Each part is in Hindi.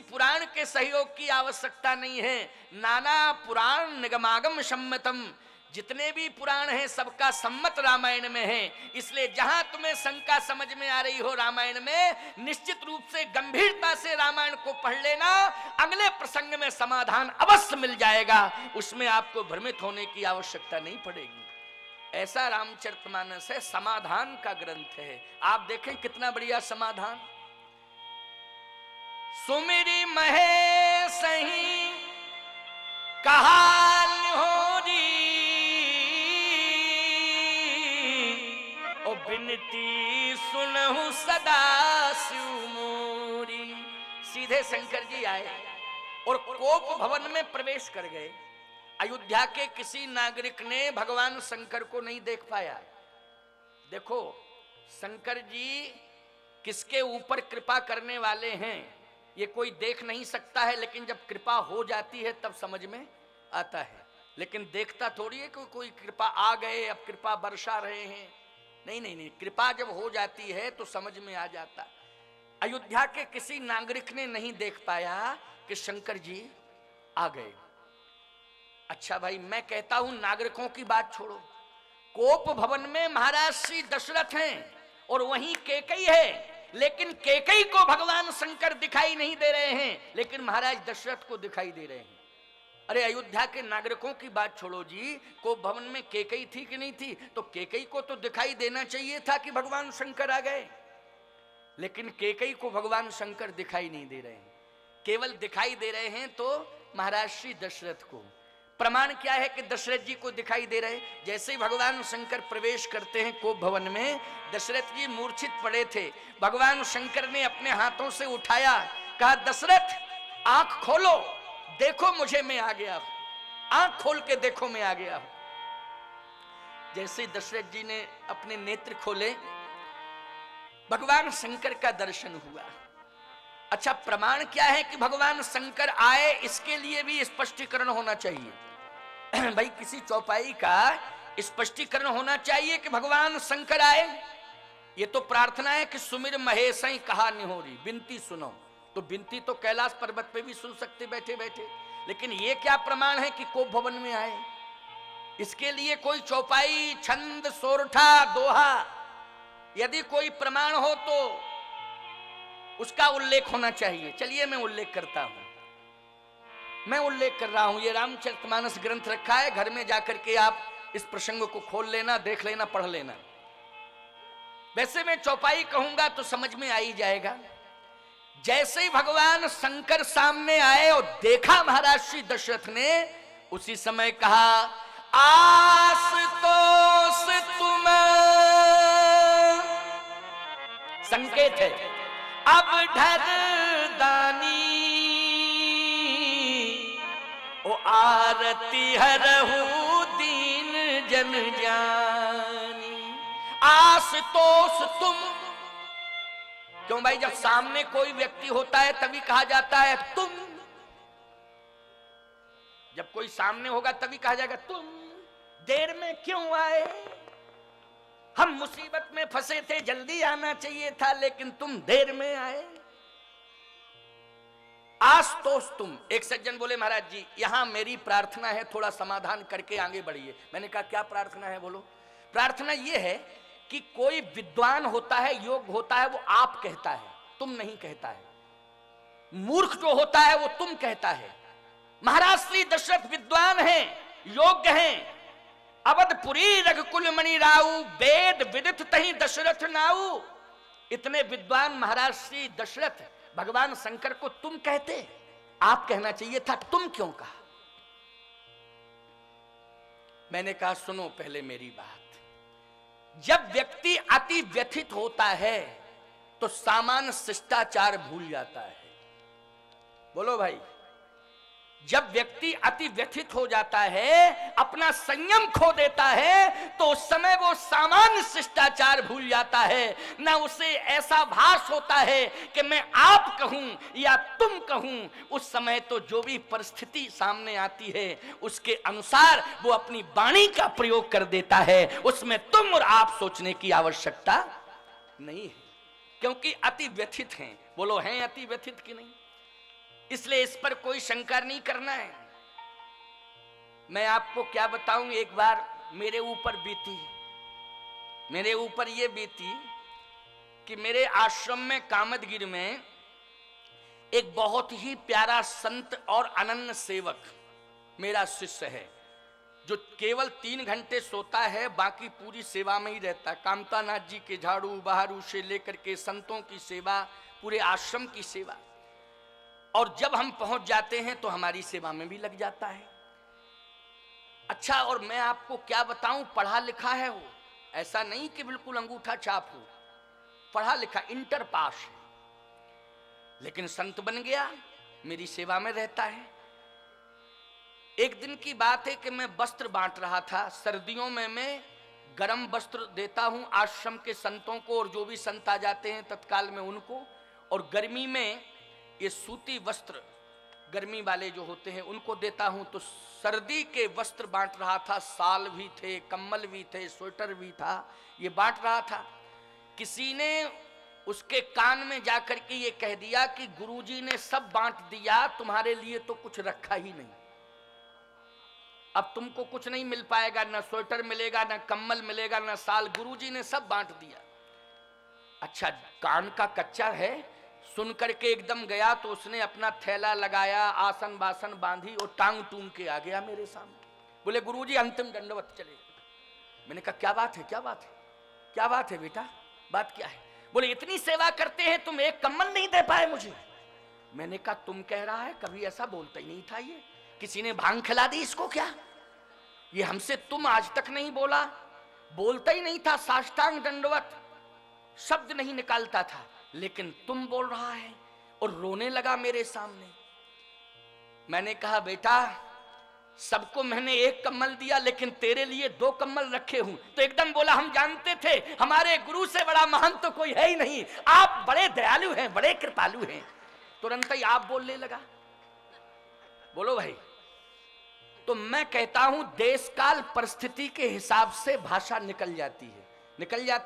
पुराण के सहयोग की आवश्यकता नहीं है। नाना पुराण निगमागम सम्मतम, जितने भी पुराण हैं सबका सम्मत रामायण में है। इसलिए जहां तुम्हें शंका समझ में आ रही हो रामायण में, निश्चित रूप से गंभीरता से रामायण को पढ़ लेना, अगले प्रसंग में समाधान अवश्य मिल जाएगा, उसमें आपको भ्रमित होने की आवश्यकता नहीं पड़ेगी। ऐसा रामचरितमानस है, समाधान का ग्रंथ है। आप देखें कितना बढ़िया समाधान। सुमिरी महेश ही कहा निहोरी, ओ बिनती सुनहु सदा शिव मोरी। सीधे शंकर जी आए और कोप भवन में प्रवेश कर गए। अयोध्या के किसी नागरिक ने भगवान शंकर को नहीं देख पाया। देखो शंकर जी किसके ऊपर कृपा करने वाले हैं ये कोई देख नहीं सकता है, लेकिन जब कृपा हो जाती है तब समझ में आता है। लेकिन देखता थोड़ी है कि कोई कृपा आ गए अब कृपा बरसा रहे हैं। नहीं नहीं नहीं, कृपा जब हो जाती है तो समझ में आ जाता। अयोध्या के किसी नागरिक ने नहीं देख पाया कि शंकर जी आ गए। अच्छा भाई, मैं कहता हूं नागरिकों की बात छोड़ो, कोप भवन में महाराज श्री दशरथ हैं और वहीं कैकेयी है, लेकिन कैकेयी को भगवान शंकर दिखाई नहीं दे रहे हैं, लेकिन महाराज दशरथ को दिखाई दे रहे हैं। अरे अयोध्या के नागरिकों की बात छोड़ो जी, कोप भवन में कैकेयी थी कि नहीं थी? तो कैकेयी को तो दिखाई देना चाहिए था कि भगवान शंकर आ गए, लेकिन कैकेयी को भगवान शंकर दिखाई नहीं दे रहे हैं, केवल दिखाई दे रहे हैं तो महाराज श्री दशरथ को। प्रमाण क्या है कि दशरथ जी को दिखाई दे रहे? जैसे ही भगवान शंकर प्रवेश करते हैं कोप भवन में, दशरथ जी मूर्छित पड़े थे, भगवान शंकर ने अपने हाथों से उठाया, कहा दशरथ आंख खोलो, देखो मुझे, मैं आ गया हूं, आंख खोल के देखो मैं आ गया हूं। जैसे दशरथ जी ने अपने नेत्र खोले, भगवान शंकर का दर्शन हुआ। अच्छा, प्रमाण क्या है कि भगवान शंकर आए? इसके लिए भी स्पष्टीकरण होना चाहिए। भाई किसी चौपाई का स्पष्टीकरण होना चाहिए कि भगवान शंकर आए। ये तो प्रार्थना है कि सुमिर महेश ही कहा निहोरी, बिनती सुनो। तो बिनती तो कैलाश पर्वत पे भी सुन सकते बैठे बैठे, लेकिन ये क्या प्रमाण है कि कोप भवन में आए? इसके लिए कोई चौपाई, छंद, सोरठा, दोहा, यदि कोई प्रमाण हो तो उसका उल्लेख होना चाहिए। चलिए मैं उल्लेख करता हूं, मैं उल्लेख कर रहा हूं। ये रामचरितमानस ग्रंथ रखा है, घर में जाकर के आप इस प्रसंग को खोल लेना, देख लेना, पढ़ लेना। वैसे मैं चौपाई कहूंगा तो समझ में आ ही जाएगा। जैसे ही भगवान शंकर सामने आए और देखा महाराज श्री दशरथ ने, उसी समय कहा आशुतोष तुम, संकेत है अब ढर दानी, ओ आरती हरहु दीन जन जानी। आशुतोष तुम, क्यों भाई? जब सामने कोई व्यक्ति होता है तभी कहा जाता है तुम, जब कोई सामने होगा तभी कहा जाएगा तुम। देर में क्यों आए? हम मुसीबत में फंसे थे, जल्दी आना चाहिए था, लेकिन तुम देर में आए। आशुतोष तुम। एक सज्जन बोले महाराज जी यहां मेरी प्रार्थना है, थोड़ा समाधान करके आगे बढ़िए। मैंने कहा क्या प्रार्थना है? बोलो। प्रार्थना यह है कि कोई विद्वान होता है, योग्य होता है, वो आप कहता है, तुम नहीं कहता है। मूर्ख जो होता है वो तुम कहता है। महाराज श्री दशरथ विद्वान हैं, योग्य हैं। अवधपुरी रघुकुल मणि राऊ, वेद विदित तहि दशरथ नाऊ। इतने विद्वान महाराज श्री दशरथ भगवान शंकर को तुम कहते, आप कहना चाहिए था, तुम क्यों कहा? मैंने कहा सुनो पहले मेरी बात। जब व्यक्ति अति व्यथित होता है तो सामान्य शिष्टाचार भूल जाता है। बोलो भाई। जब व्यक्ति अति व्यथित हो जाता है, अपना संयम खो देता है, तो उस समय वो सामान्य शिष्टाचार भूल जाता है। ना उसे ऐसा भास होता है कि मैं आप कहूं या तुम कहूं। उस समय तो जो भी परिस्थिति सामने आती है उसके अनुसार वो अपनी वाणी का प्रयोग कर देता है। उसमें तुम और आप सोचने की आवश्यकता नहीं है, क्योंकि अति व्यथित हैं। बोलो हैं अति व्यथित कि नहीं? इसलिए इस पर कोई शंका नहीं करना है। मैं आपको क्या बताऊं, एक बार मेरे ऊपर ये बीती कि मेरे आश्रम में कामदगिरि में एक बहुत ही प्यारा संत और अनन्य सेवक मेरा शिष्य है, जो केवल 3 घंटे सोता है, बाकी पूरी सेवा में ही रहता है। कामतानाथ जी के झाड़ू बहारू से लेकर के संतों की सेवा, पूरे आश्रम की सेवा, और जब हम पहुंच जाते हैं तो हमारी सेवा में भी लग जाता है। अच्छा, और मैं आपको क्या बताऊं, पढ़ा लिखा है वो, ऐसा नहीं कि बिल्कुल अंगूठा छाप हो, पढ़ा लिखा, इंटर पास है, लेकिन संत बन गया, मेरी सेवा में रहता है। एक दिन की बात है कि मैं वस्त्र बांट रहा था। सर्दियों में मैं गरम वस्त्र देता हूं आश्रम के संतों को, और जो भी संत आ जाते हैं तत्काल में उनको, और गर्मी में ये सूती वस्त्र गर्मी वाले जो होते हैं उनको देता हूं। तो सर्दी के वस्त्र बांट रहा था, साल भी थे, कम्बल भी थे, स्वेटर भी था, ये बांट रहा था। किसी ने उसके कान में जाकर के ये कह दिया कि गुरुजी ने सब बांट दिया, तुम्हारे लिए तो कुछ रखा ही नहीं, अब तुमको कुछ नहीं मिल पाएगा, ना स्वेटर मिलेगा, ना कम्बल मिलेगा, ना साल, गुरुजी ने सब बांट दिया। अच्छा, कान का कच्चा है, सुन करके एकदम गया तो उसने अपना थैला लगाया, आसन बासन बांधी और टांग टूंग के आ गया मेरे सामने। बोले गुरुजी अंतिम दंडवत चले। मैंने कहा क्या बात है, क्या बात है, क्या बात है बेटा, बात क्या है? बोले इतनी सेवा करते हैं तुम एक कम्बल नहीं दे पाए मुझे। मैंने कहा तुम कह रहा है, कभी ऐसा बोलता ही नहीं था, ये किसी ने भांग खिला दी इसको क्या? ये हमसे तुम आज तक नहीं बोला, बोलता ही नहीं था, साष्टांग दंडवत शब्द नहीं निकालता था, लेकिन तुम बोल रहा है, और रोने लगा मेरे सामने। मैंने कहा बेटा, सबको मैंने एक कम्बल दिया, लेकिन तेरे लिए 2 कम्बल रखे हूं। तो एकदम बोला हम जानते थे, हमारे गुरु से बड़ा महान तो कोई है ही नहीं, आप बड़े दयालु हैं, बड़े कृपालु हैं। तुरंत ही आप बोलने लगा। बोलो भाई। तो मैं कहता हूं देश काल परिस्थिति के हिसाब से भाषा निकल जाती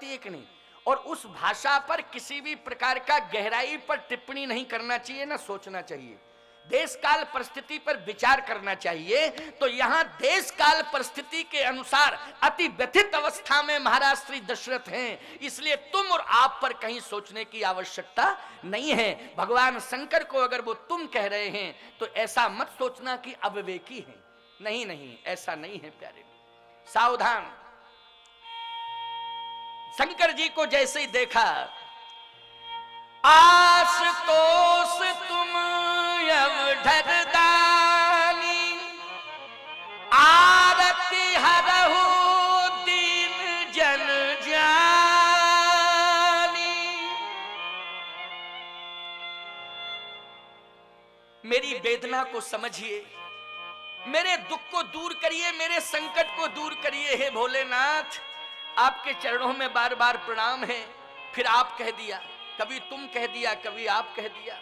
है कि नहीं, और उस भाषा पर किसी भी प्रकार का गहराई पर टिप्पणी नहीं करना चाहिए, ना सोचना चाहिए, देश काल परिस्थिति पर विचार करना चाहिए। तो यहां देश काल परिस्थिति के अनुसार अति व्यथित अवस्था में महाराज श्री दशरथ हैं, इसलिए तुम और आप पर कहीं सोचने की आवश्यकता नहीं है। भगवान शंकर को अगर वो तुम कह रहे हैं तो ऐसा मत सोचना कि अविवेकी हैं, नहीं नहीं, ऐसा नहीं है प्यारे, सावधान। शंकर जी को जैसे ही देखा, आशुतोष तुम अवधर दानी, आरती हरहु दीन जन जानी। मेरी वेदना को समझिए, मेरे दुख को दूर करिए, मेरे संकट को दूर करिए। हे भोलेनाथ, आपके चरणों में बार बार प्रणाम है। फिर आप कह दिया, कभी तुम कह दिया, कभी आप कह दिया।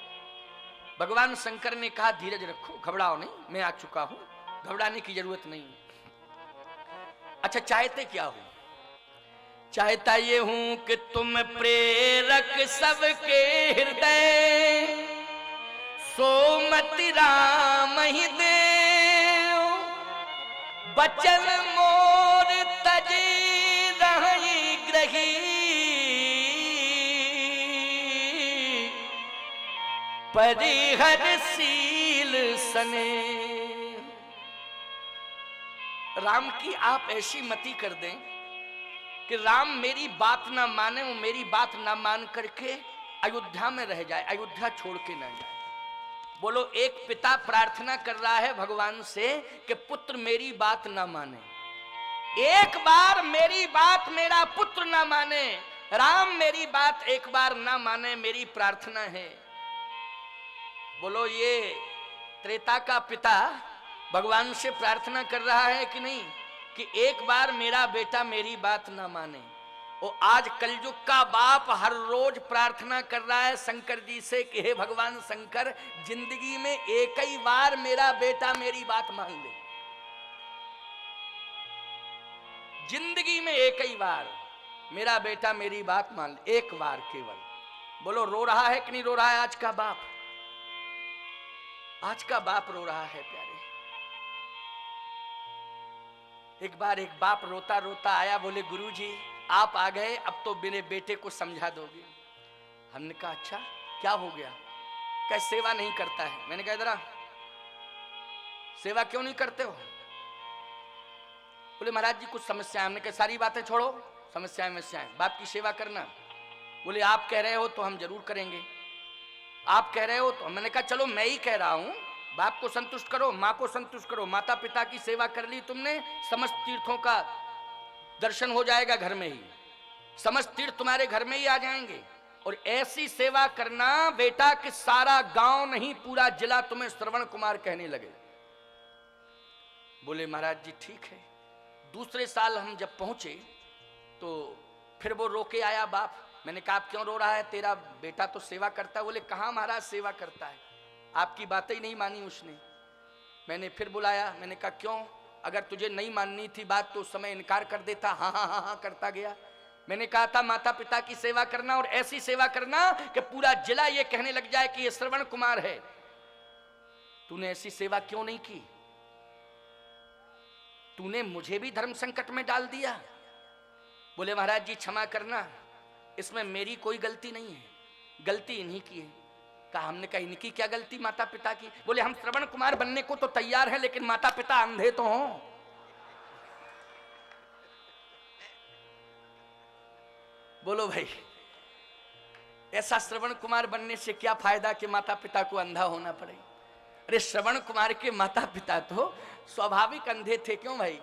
भगवान शंकर ने कहा धीरज रखो, घबराओ नहीं, मैं आ चुका हूं, घबराने की जरूरत नहीं। अच्छा, चाहते क्या हो? चाहता ये हूं कि तुम प्रेरक सबके हृदय, सोमति राम ही दे, बचन मोर तजी रही ग्रही, परिहरशील सने। राम की आप ऐसी मति कर दें कि राम मेरी बात ना माने, वो मेरी बात ना मान करके अयोध्या में रह जाए, अयोध्या छोड़ के ना जाए। बोलो, एक पिता प्रार्थना कर रहा है भगवान से कि पुत्र मेरी बात ना माने, एक बार मेरी बात मेरा पुत्र ना माने, राम मेरी बात एक बार ना माने, मेरी प्रार्थना है। बोलो, ये त्रेता का पिता भगवान से प्रार्थना कर रहा है कि नहीं कि एक बार मेरा बेटा मेरी बात ना माने। और आज कलयुग का बाप हर रोज प्रार्थना कर रहा है शंकर जी से कि हे भगवान शंकर, जिंदगी में एक ही बार मेरा बेटा मेरी बात मान ले, जिंदगी में एक ही बार मेरा बेटा मेरी बात मान ले, एक बार केवल। बोलो, रो रहा है कि नहीं रो रहा है आज का बाप? आज का बाप रो रहा है प्यारे। एक बार एक बाप रोता रोता आया, बोले गुरुजी आप आ गए, अब तो मेरे बेटे को समझा दोगे। हमने कहा अच्छा क्या हो गया? क्या सेवा नहीं करता है? मैंने कहा इधर आ, सेवा क्यों नहीं करते हो? बोले महाराज जी कुछ समस्या है। हमने कहा सारी बातें छोड़ो, समस्याएं बाप की सेवा करना। बोले आप कह रहे हो तो हम जरूर करेंगे, आप कह रहे हो तो। मैंने कहा चलो मैं ही कह रहा हूं, बाप को संतुष्ट करो, माँ को संतुष्ट करो। माता पिता की सेवा कर ली तुमने, समस्त तीर्थों का दर्शन हो जाएगा घर में ही, समस्त तीर्थ तुम्हारे घर में ही आ जाएंगे। और ऐसी सेवा करना बेटा कि सारा गांव नहीं पूरा जिला तुम्हें श्रवण कुमार कहने लगे। बोले महाराज जी ठीक है। दूसरे साल हम जब पहुंचे तो फिर वो रोके आया बाप। मैंने कहा आप क्यों रो रहा है? तेरा बेटा तो सेवा करता है। बोले कहाँ महाराज सेवा करता है, आपकी बातें ही नहीं मानी उसने। मैंने फिर बुलाया, मैंने कहा क्यों? अगर तुझे नहीं माननी थी बात तो उस समय इनकार कर देता। हाँ हाँ हाँ हाँ करता गया। मैंने कहा था माता पिता की सेवा करना और ऐसी सेवा करना कि पूरा जिला ये कहने लग जाए कि ये श्रवण कुमार है। तूने ऐसी सेवा क्यों नहीं की? तूने मुझे भी धर्म संकट में डाल दिया। बोले महाराज जी क्षमा करना, इसमें मेरी कोई गलती नहीं है, गलती इन्हीं की है। कहा हमने कहा इनकी क्या गलती माता पिता की? बोले हम श्रवण कुमार बनने को तो तैयार हैं लेकिन माता पिता अंधे तो हों। बोलो भाई ऐसा श्रवण कुमार बनने से क्या फायदा कि माता पिता को अंधा होना पड़े? अरे श्रवण कुमार के माता पिता तो स्वाभाविक अंधे थे। क्यों भाई?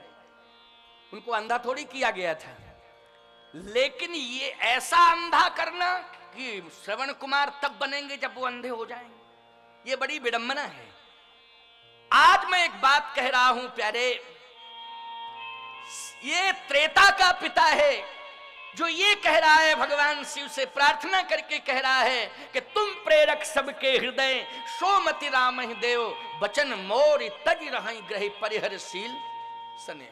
उनको अंधा थोड़ी किया गया था। लेकिन ये ऐसा अंधा करना कि श्रवण कुमार तब बनेंगे जब वो अंधे हो जाएंगे, ये बड़ी विडंबना है। आज मैं एक बात कह रहा हूं प्यारे, ये त्रेता का पिता है जो ये कह रहा है, भगवान शिव से प्रार्थना करके कह रहा है कि तुम प्रेरक सबके हृदय, सोमति राम ही देव, बचन मोर तज रहि ग्रह परिहरशील सने।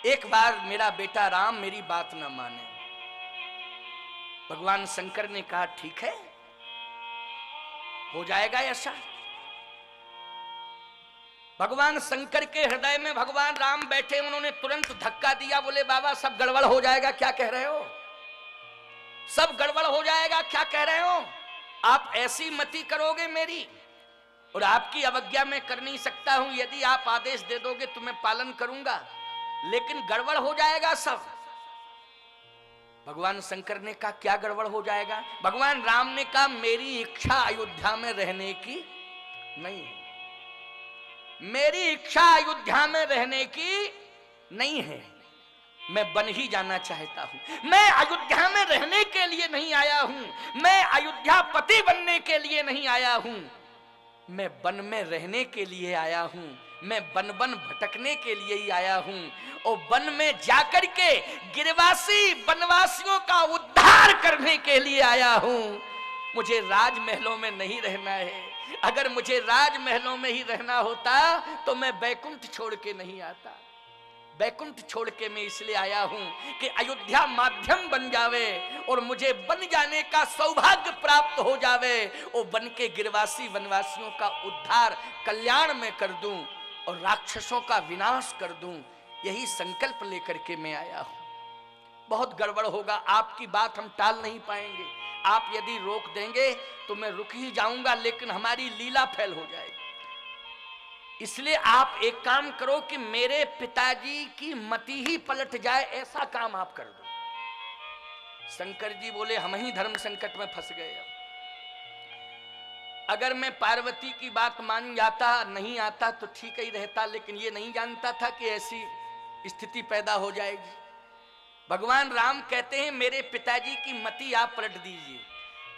एक बार मेरा बेटा राम मेरी बात ना माने। भगवान शंकर ने कहा ठीक है हो जाएगा ऐसा। भगवान शंकर के हृदय में भगवान राम बैठे, उन्होंने तुरंत धक्का दिया। बोले बाबा सब गड़बड़ हो जाएगा, क्या कह रहे हो? सब गड़बड़ हो जाएगा, क्या कह रहे हो? आप ऐसी मति करोगे मेरी, और आपकी अवज्ञा मैं कर नहीं सकता हूं। यदि आप आदेश दे दोगे तो मैं पालन करूंगा, लेकिन गड़बड़ हो जाएगा सब। भगवान शंकर ने कहा क्या गड़बड़ हो जाएगा? भगवान राम ने कहा मेरी इच्छा अयोध्या में रहने की नहीं है, मेरी इच्छा अयोध्या में रहने की नहीं है, मैं वन ही जाना चाहता हूं। मैं अयोध्या में रहने के लिए नहीं आया हूं, मैं अयोध्या पति बनने के लिए नहीं आया हूं, मैं वन में रहने के लिए आया हूं, मैं वन वन भटकने के लिए ही आया हूं। और वन में जाकर के गिरवासी वनवासियों का उद्धार करने के लिए आया हूं। मुझे राजमहलों में नहीं रहना है। अगर मुझे राजमहलों में ही रहना होता तो मैं बैकुंठ छोड़ के नहीं आता। बैकुंठ छोड़ के मैं इसलिए आया हूं कि अयोध्या माध्यम बन जावे और मुझे बन जाने का सौभाग्य प्राप्त हो जावे, और बन के गिरवासी वनवासियों का उद्धार कल्याण में कर दूं और राक्षसों का विनाश कर दूं। यही संकल्प लेकर के मैं आया हूं। बहुत गड़बड़ होगा, आपकी बात हम टाल नहीं पाएंगे। आप यदि रोक देंगे तो मैं रुक ही जाऊंगा, लेकिन हमारी लीला फैल हो जाएगी। इसलिए आप एक काम करो कि मेरे पिताजी की मति ही पलट जाए, ऐसा काम आप कर दो। शंकर जी बोले हम ही धर्म संकट में फंस गए। अगर मैं पार्वती की बात मान जाता, नहीं आता तो ठीक ही रहता, लेकिन ये नहीं जानता था कि ऐसी स्थिति पैदा हो जाएगी। भगवान राम कहते हैं मेरे पिताजी की मति आप पलट दीजिए।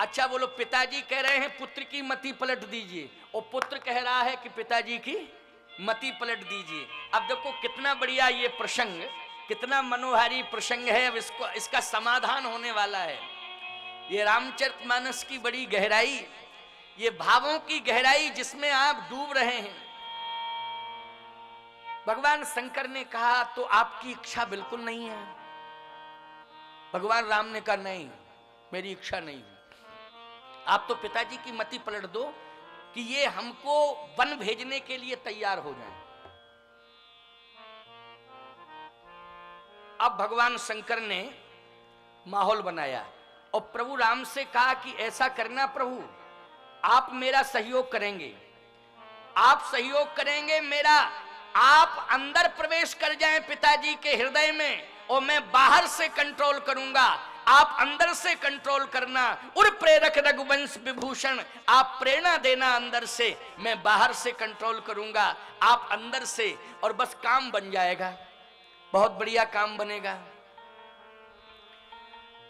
अच्छा बोलो, पिताजी कह रहे हैं पुत्र की मति पलट दीजिए, और पुत्र कह रहा है कि पिताजी की मति पलट दीजिए। अब देखो कितना बढ़िया ये प्रसंग, कितना मनोहारी प्रसंग है। अब इसका समाधान होने वाला है। ये रामचरितमानस की बड़ी गहराई, ये भावों की गहराई जिसमें आप डूब रहे हैं। भगवान शंकर ने कहा तो आपकी इच्छा बिल्कुल नहीं है। भगवान राम ने कहा नहीं, मेरी इच्छा नहीं है। आप तो पिताजी की मति पलट दो, कि ये हमको वन भेजने के लिए तैयार हो जाएं। अब भगवान शंकर ने माहौल बनाया और प्रभु राम से कहा कि ऐसा करना प्रभु, आप मेरा सहयोग करेंगे, आप सहयोग करेंगे मेरा, आप अंदर प्रवेश कर जाएं पिताजी के हृदय में और मैं बाहर से कंट्रोल करूंगा, आप अंदर से कंट्रोल करना। उर प्रेरक रघुवंश विभूषण, आप प्रेरणा देना अंदर से, मैं बाहर से कंट्रोल करूंगा, आप अंदर से, और बस काम बन जाएगा, बहुत बढ़िया काम बनेगा।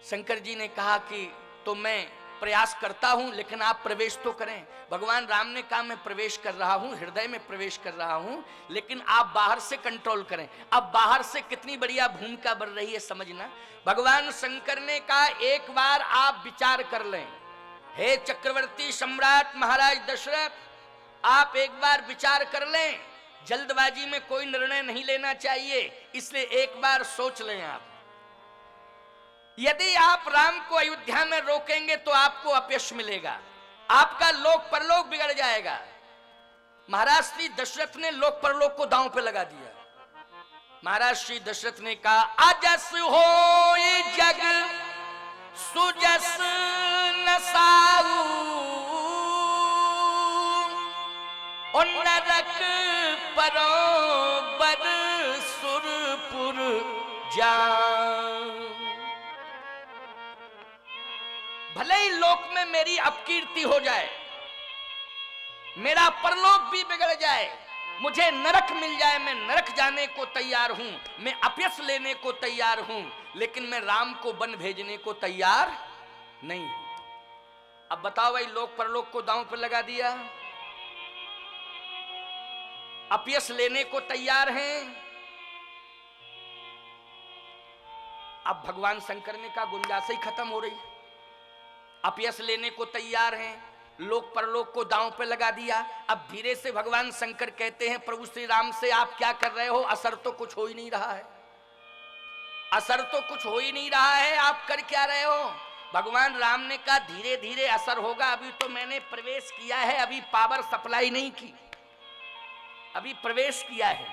शंकर जी ने कहा कि तो मैं प्रयास करता हूं, लेकिन आप प्रवेश तो करें। भगवान राम ने कहा मैं प्रवेश कर रहा हूं, हृदय में प्रवेश कर रहा हूं, लेकिन आप बाहर से कंट्रोल करें। अब बाहर से कितनी बढ़िया भूमिका बन रही है समझना। भगवान शंकर ने कहा एक बार आप विचार कर लें, हे चक्रवर्ती सम्राट महाराज दशरथ, आप एक बार विचार कर लें, जल्दबाजी में कोई निर्णय नहीं लेना चाहिए, इसलिए एक बार सोच लें आप। यदि आप राम को अयोध्या में रोकेंगे तो आपको अपयश मिलेगा, आपका लोक परलोक बिगड़ जाएगा। महाराज श्री दशरथ ने लोक परलोक को दांव पे लगा दिया। महाराज श्री दशरथ ने कहा अजस होई जग सुजस न साऊ, और नरक परो बद सुरपुर जान। भले ही लोक में मेरी अपकीर्ति हो जाए, मेरा परलोक भी बिगड़ जाए, मुझे नरक मिल जाए, मैं नरक जाने को तैयार हूं, मैं अपयश लेने को तैयार हूं, लेकिन मैं राम को वन भेजने को तैयार नहीं हूं। अब बताओ भाई, लोक परलोक को दांव पर लगा दिया, अपयश लेने को तैयार हैं। अब भगवान शंकर ने कहा गुंजाइश ही खत्म हो रही, अपयश लेने को तैयार हैं, लोक परलोक को दांव पे लगा दिया। अब धीरे से भगवान शंकर कहते हैं प्रभु श्री राम से, आप क्या कर रहे हो, असर तो कुछ हो ही नहीं रहा है, असर तो कुछ हो ही नहीं रहा है, आप कर क्या रहे हो। भगवान राम ने कहा धीरे धीरे असर होगा, अभी तो मैंने प्रवेश किया है, अभी पावर सप्लाई नहीं की, अभी प्रवेश किया है,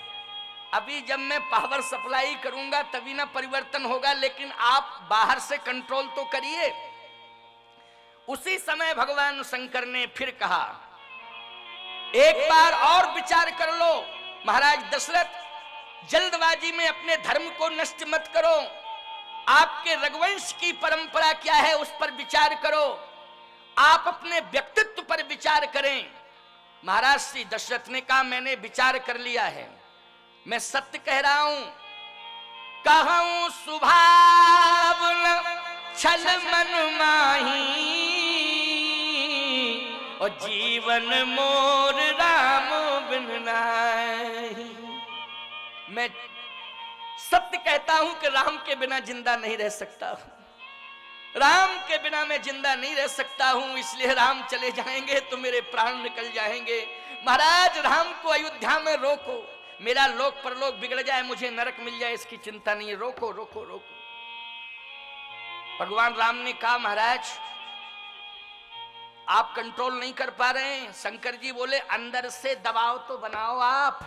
अभी जब मैं पावर सप्लाई करूंगा तभी ना परिवर्तन होगा, लेकिन आप बाहर से कंट्रोल तो करिए। उसी समय भगवान शंकर ने फिर कहा एक बार और विचार कर लो महाराज दशरथ, जल्दबाजी में अपने धर्म को नष्ट मत करो, आपके रघुवंश की परंपरा क्या है उस पर विचार करो, आप अपने व्यक्तित्व पर विचार करें। महाराज श्री दशरथ ने कहा मैंने विचार कर लिया है, मैं सत्य कह रहा हूं, कहूं सुभाव छल मन माही, और जीवन मोर राम बिन नाहि। मैं सत्य कहता हूं कि राम के बिना जिंदा नहीं रह सकता हूं, राम के बिना मैं जिंदा नहीं रह सकता हूं, इसलिए राम चले जाएंगे तो मेरे प्राण निकल जाएंगे। महाराज राम को अयोध्या में रोको, मेरा लोक परलोक बिगड़ जाए, मुझे नरक मिल जाए, इसकी चिंता नहीं है, रोको रोको रोको। भगवान राम ने कहा महाराज आप कंट्रोल नहीं कर पा रहे हैं। शंकर जी बोले अंदर से दबाव तो बनाओ आप।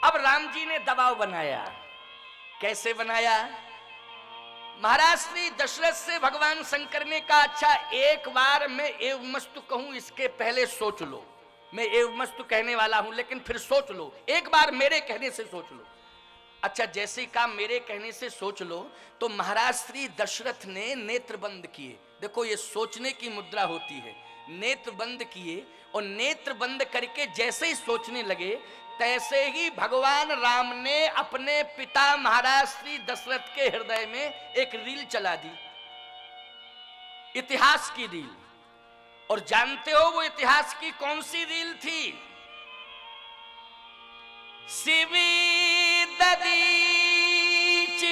अब राम जी ने दबाव बनाया, कैसे बनाया। महाराज श्री दशरथ से भगवान शंकर ने कहा अच्छा एक बार मैं एवमस्तु कहूं, इसके पहले सोच लो, मैं एवमस्तु कहने वाला हूं लेकिन फिर सोच लो, एक बार मेरे कहने से सोच लो। अच्छा जैसे कहा मेरे कहने से सोच लो, तो महाराज श्री दशरथ ने नेत्र बंद किए। देखो ये सोचने की मुद्रा होती है, नेत्र बंद किए और नेत्र बंद करके जैसे ही सोचने लगे तैसे ही भगवान राम ने अपने पिता महाराज श्री दशरथ के हृदय में एक रील चला दी, इतिहास की रील। और जानते हो वो इतिहास की कौन सी रील थी। शिवी ददीच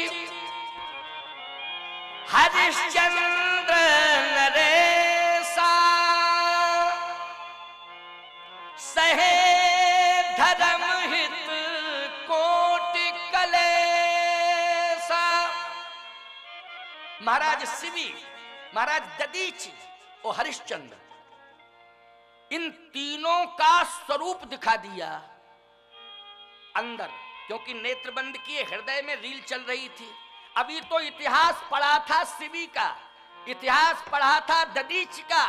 हरिश्चंद्र नरेशा सहे धर्म हित कोटि कलेसा। महाराज शिवी, महाराज ददीच और हरिश्चंद्र, इन तीनों का स्वरूप दिखा दिया अंदर, क्योंकि नेत्र बंद किए, हृदय में रील चल रही थी। अभी तो इतिहास पढ़ा था शिवी का, इतिहास पढ़ा था दधीच का,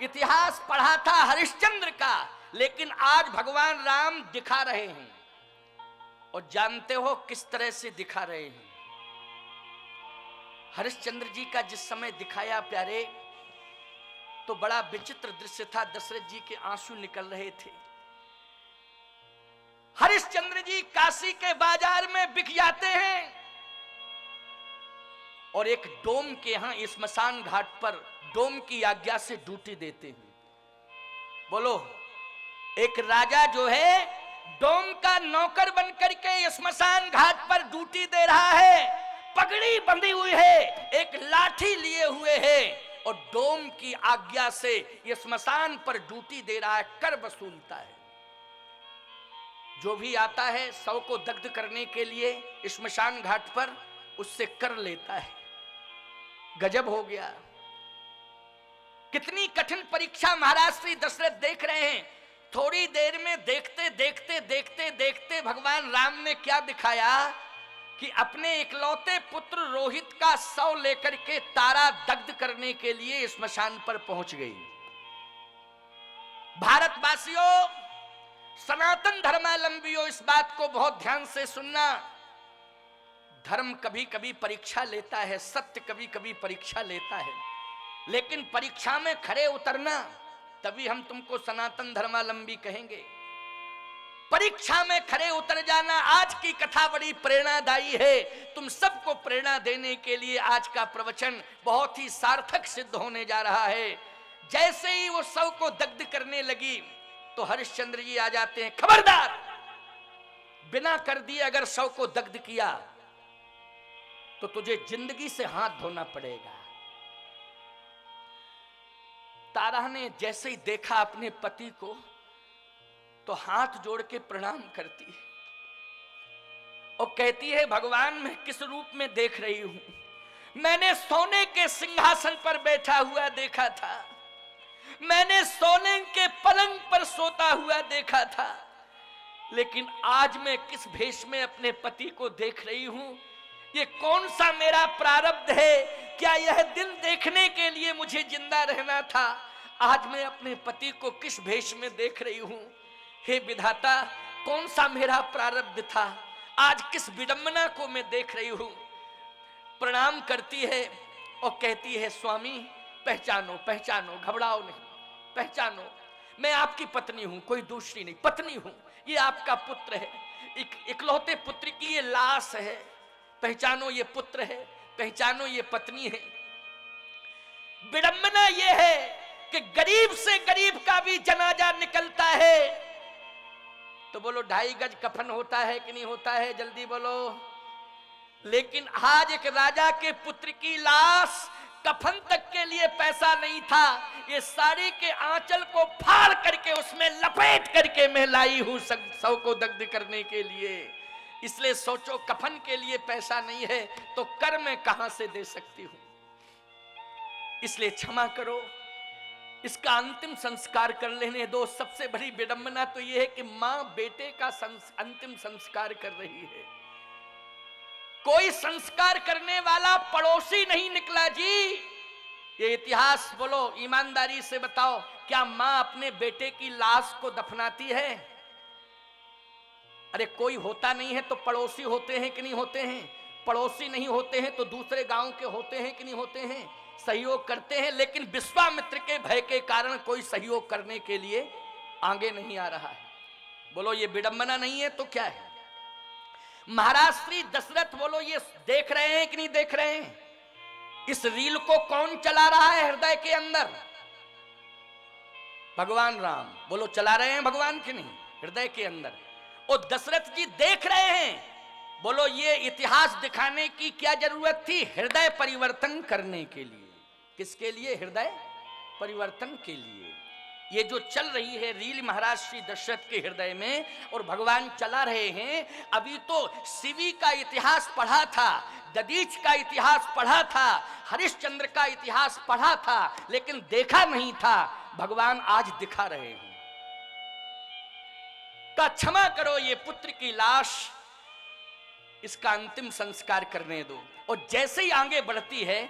इतिहास पढ़ा था हरिश्चंद्र का, लेकिन आज भगवान राम दिखा रहे हैं। और जानते हो किस तरह से दिखा रहे हैं? हरिश्चंद्र जी का जिस समय दिखाया प्यारे, तो बड़ा विचित्र दृश्य था। दशरथ जी के आंसू निकल रहे थे। हरिश्चंद्र जी काशी के बाजार में बिक जाते हैं और एक डोम के यहां स्मशान घाट पर डोम की आज्ञा से ड्यूटी देते हैं। बोलो, एक राजा जो है डोम का नौकर बनकर के स्मशान घाट पर ड्यूटी दे रहा है, पगड़ी बंधी हुई है, एक लाठी लिए हुए है और डोम की आज्ञा से स्मशान पर ड्यूटी दे रहा है, कर वसूलता है। जो भी आता है शव को दग्ध करने के लिए स्मशान घाट पर, उससे कर लेता है। गजब हो गया। कितनी कठिन परीक्षा महाराज श्री दशरथ देख रहे हैं। थोड़ी देर में देखते देखते देखते देखते भगवान राम ने क्या दिखाया कि अपने इकलौते पुत्र रोहित का शव लेकर के तारा दग्ध करने के लिए स्मशान पर पहुंच गई। भारतवासियों, सनातन धर्मावलंबियों, इस बात को बहुत ध्यान से सुनना। धर्म कभी कभी परीक्षा लेता है, सत्य कभी कभी परीक्षा लेता है, लेकिन परीक्षा में खरे उतरना, तभी हम तुमको सनातन धर्मावलंबी कहेंगे। परीक्षा में खरे उतर जाना। आज की कथा बड़ी प्रेरणादायी है। तुम सबको प्रेरणा देने के लिए आज का प्रवचन बहुत ही सार्थक सिद्ध होने जा रहा है। जैसे ही वो शव को दग्ध करने लगी तो हरिश्चंद्र जी आ जाते हैं। खबरदार, बिना कर दिए अगर शव को दग्ध किया तो तुझे जिंदगी से हाथ धोना पड़ेगा। तारा ने जैसे ही देखा अपने पति को तो हाथ जोड़ के प्रणाम करती है और कहती है, भगवान मैं किस रूप में देख रही हूं? मैंने सोने के सिंहासन पर बैठा हुआ देखा था, मैंने सोने के पलंग पर सोता हुआ देखा था, लेकिन आज मैं किस भेष में अपने पति को देख रही हूं? ये कौन सा मेरा प्रारब्ध है? क्या यह दिन देखने के लिए मुझे जिंदा रहना था? आज मैं अपने पति को किस भेष में देख रही हूं? हे विधाता, कौन सा मेरा प्रारब्ध था? आज किस विडंबना को मैं देख रही हूं? प्रणाम करती है और कहती है, स्वामी पहचानो पहचानो, घबराओ नहीं, पहचानो, मैं आपकी पत्नी हूं, कोई दूसरी नहीं, पत्नी हूं। ये आपका पुत्र है, इकलौते पुत्र की ये लाश है। पहचानो, ये पुत्र है, पहचानो, ये पत्नी है। विडंबना ये है कि गरीब से गरीब का भी जनाजा निकलता है तो बोलो 2.5 गज कफन होता है कि नहीं होता है? जल्दी बोलो। लेकिन आज एक राजा के पुत्र की लाश, कफन तक के लिए पैसा नहीं था, ये साड़ी के आंचल को फाड़ करके उसमें लपेट करके मैं लाई हूं शव को दग्ध करने के लिए। इसलिए सोचो, कफन के लिए पैसा नहीं है तो कर मैं कहां से दे सकती हूं? इसलिए क्षमा करो, इसका अंतिम संस्कार कर लेने दो। सबसे बड़ी विडंबना तो यह है कि मां बेटे का अंतिम संस्कार कर रही है। कोई संस्कार करने वाला पड़ोसी नहीं निकला जी। ये इतिहास बोलो, ईमानदारी से बताओ, क्या मां अपने बेटे की लाश को दफनाती है? अरे कोई होता नहीं है तो पड़ोसी होते हैं कि नहीं होते हैं? पड़ोसी नहीं होते हैं तो दूसरे गांव के होते हैं कि नहीं होते हैं? सहयोग करते हैं, लेकिन विश्वामित्र के भय के कारण कोई सहयोग करने के लिए आगे नहीं आ रहा है। बोलो, ये विडंबना नहीं है तो क्या है? महाराज श्री दशरथ बोलो, ये देख रहे हैं कि नहीं देख रहे हैं? इस रील को कौन चला रहा है हृदय के अंदर? भगवान राम। बोलो, चला रहे हैं भगवान की नहीं हृदय के अंदर? और दशरथ जी देख रहे हैं। बोलो, ये इतिहास दिखाने की क्या जरूरत थी? हृदय परिवर्तन करने के लिए। किसके लिए? हृदय परिवर्तन के लिए। ये जो चल रही है रील महाराज श्री दशरथ के हृदय में और भगवान चला रहे हैं। अभी तो शिवी का इतिहास पढ़ा था, दधीच का इतिहास पढ़ा था, हरिश्चंद्र का इतिहास पढ़ा था, लेकिन देखा नहीं था भगवान आज दिखा रहे हैं। का क्षमा करो, ये पुत्र की लाश, इसका अंतिम संस्कार करने दो। और जैसे ही आगे बढ़ती है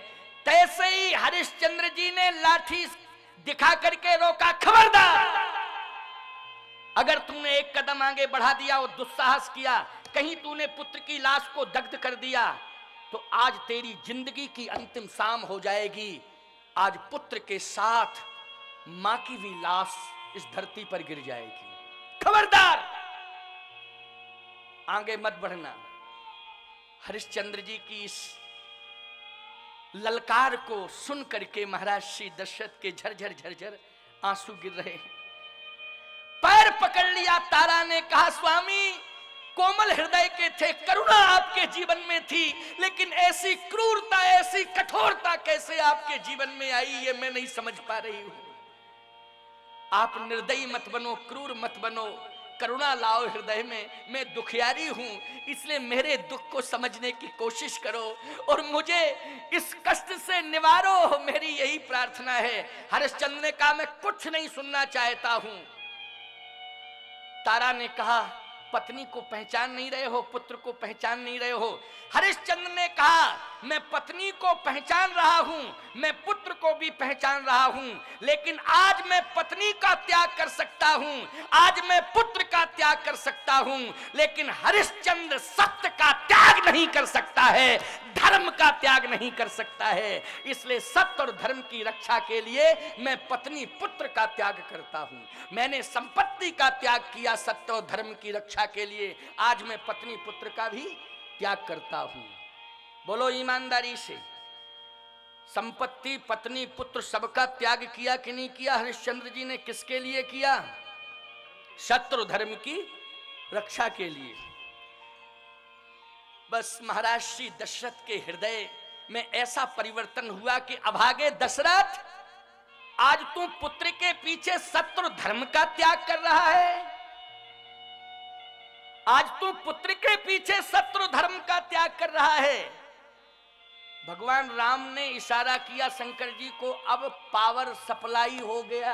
तैसे ही हरिश्चंद्र जी ने लाठी दिखा करके रोका, खबरदार, अगर तूने एक कदम आगे बढ़ा दिया और दुस्साहस किया, कहीं तूने पुत्र की लाश को दग्ध कर दिया, तो आज तेरी जिंदगी की अंतिम शाम हो जाएगी। आज पुत्र के साथ मां की भी लाश इस धरती पर गिर जाएगी, खबरदार, आगे मत बढ़ना। हरिश्चंद्र जी की इस ललकार को सुन करके महाराज श्री दशरथ के झरझर झरझर आंसू गिर रहे हैं। पैर पकड़ लिया तारा ने, कहा स्वामी कोमल हृदय के थे, करुणा आपके जीवन में थी, लेकिन ऐसी क्रूरता, ऐसी कठोरता कैसे आपके जीवन में आई, ये मैं नहीं समझ पा रही हूं। आप निर्दयी मत बनो, क्रूर मत बनो, करुणा लाओ हृदय में। मैं दुखियारी हूं, इसलिए मेरे दुख को समझने की कोशिश करो और मुझे इस कष्ट से निवारो, मेरी यही प्रार्थना है। हरिश्चंद्र ने कहा मैं कुछ नहीं सुनना चाहता हूं। तारा ने कहा पत्नी को पहचान नहीं रहे हो, पुत्र को पहचान नहीं रहे हो। हरिश्चंद्र ने कहा मैं पत्नी को पहचान रहा हूं, मैं पुत्र को भी पहचान रहा हूं, लेकिन आज मैं पत्नी का त्याग कर सकता हूं, आज मैं पुत्र का त्याग कर सकता हूं, लेकिन हरिश्चंद्र सत्य का त्याग नहीं कर सकता है, धर्म का त्याग नहीं कर सकता है। इसलिए सत्य और धर्म की रक्षा के लिए मैं पत्नी पुत्र का त्याग करता हूं। मैंने संपत्ति का त्याग किया सत्य और धर्म की रक्षा के लिए, आज मैं पत्नी पुत्र का भी त्याग करता हूं। बोलो ईमानदारी से, संपत्ति, पत्नी, पुत्र सबका त्याग किया कि नहीं किया हरिश्चंद्र जी ने? किसके लिए किया? सत्य और धर्म की रक्षा के लिए। बस महाराज श्री दशरथ के हृदय में ऐसा परिवर्तन हुआ कि अभागे दशरथ, आज तू पुत्र के पीछे सत्य और धर्म का त्याग कर रहा है, आज तू पुत्र के पीछे सत्य और धर्म का त्याग कर रहा है। भगवान राम ने इशारा किया शंकर जी को, अब पावर सप्लाई हो गया।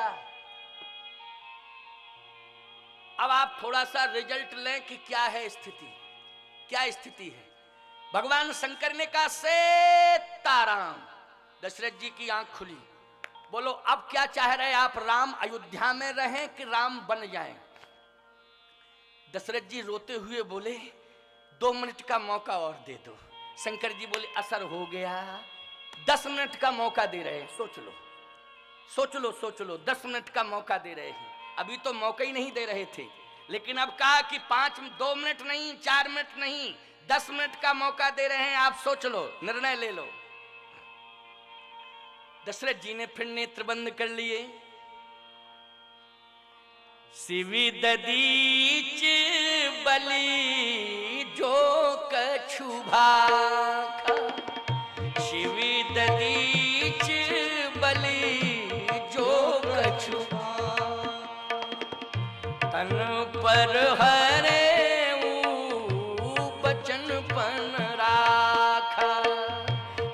अब आप थोड़ा सा रिजल्ट लें कि क्या है स्थिति, क्या स्थिति है। भगवान शंकर ने कहा सीताराम। दशरथ जी की आंख खुली, बोलो अब क्या चाह रहे आप, राम अयोध्या में रहें कि राम बन जाएं? दशरथ जी रोते हुए बोले 2 मिनट का मौका और दे दो। शंकर जी बोले असर हो गया, 10 मिनट का मौका दे रहे हैं, सोच लो सोच लो सोच लो, 10 मिनट का मौका दे रहे हैं। अभी तो मौका ही नहीं दे रहे थे, लेकिन अब कहा कि 2 मिनट नहीं, 4 मिनट नहीं, 10 मिनट का मौका दे रहे हैं, आप सोच लो, निर्णय ले लो। दशरथ जी ने फिर नेत्र बंद कर लिए। शिवी ददीच बलि जो कछु भाखा, शिवी ददीच बलि जो कछु भाखा, तन पर हरे बचन पन राखा,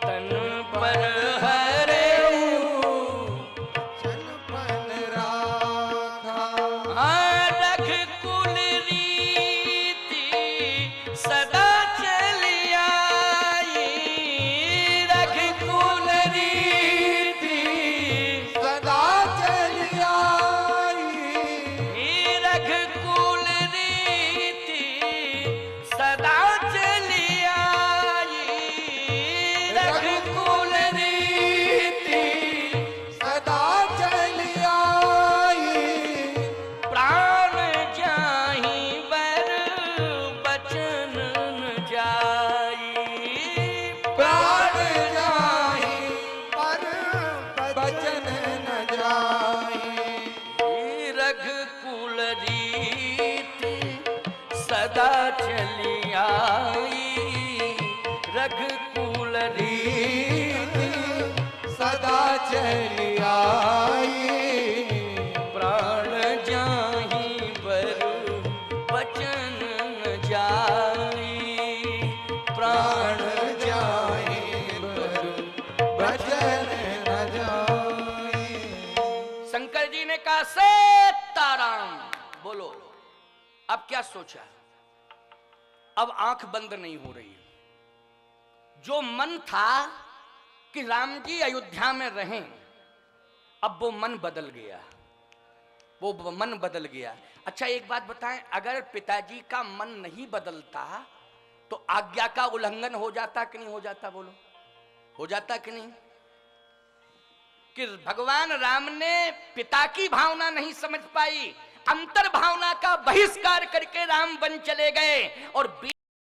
तन पर हरे बचन पन राखा। रघुकुल रीति सदा चली आई, रघुकुल रीति सदा चली आई, रघुकुल रीति सदा चली आई, रघुकुल रीति सदा चली आई। प्राण जाहि बर बचन न जाई, प्राण जाहि पर बचन न जाई। रघुकुल रीति सदा चली आई, रघुकुल रीति सदा चली आई। प्राण जाहि बर बचन न जाई, प्राण जाहि बर बचन न जाई। शंकर बोलो अब क्या सोचा? अब आंख बंद नहीं हो रही। जो मन था कि राम जी अयोध्या में रहें, अब वो मन बदल गया, वो मन बदल गया। अच्छा एक बात बताएं, अगर पिताजी का मन नहीं बदलता तो आज्ञा का उल्लंघन हो जाता कि नहीं हो जाता? बोलो हो जाता कि नहीं? कि भगवान राम ने पिता की भावना नहीं समझ पाई, अंतर भावना का बहिष्कार करके राम वन चले गए और